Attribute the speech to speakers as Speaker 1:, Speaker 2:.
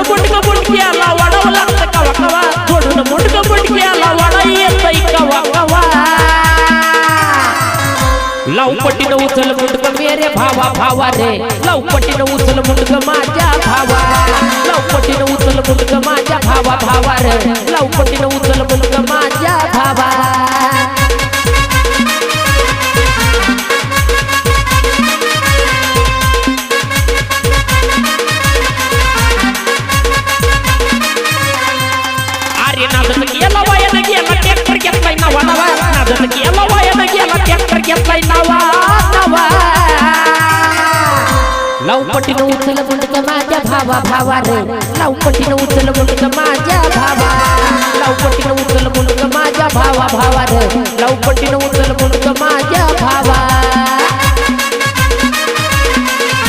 Speaker 1: जोडून मुंडक मुंडक्याला वाढावं लागतं कवा कवा जोडून मुंडक मुंडक्याला वाढा येतंय कवा कवा लाव पटीनं उचल मुंडक मेरे भावा भावा रे लाव पटीनं उचल मुंडक माझ्या भावा लाव पटीनं उचल मुंडक माझ्या भावा भावा रे लाव पटीनं उचल मुंडक माझ्या भावा अरे नादन गेला वायानं गेला ट्रॅक्टर घेतलाय नवा नवा नादन गेला वायानं गेला ट्रॅक्टर घेतलाय नवा नवा लाव पटीनं उचल मुंडक माझ्या भावा भावा रे लाव पटीनं उचल मुंडक माझ्या भावा लाव पटीनं उचल मुंडक माझ्या भावा भावा रे लाव पटीनं उचल मुंडक माझ्या भावा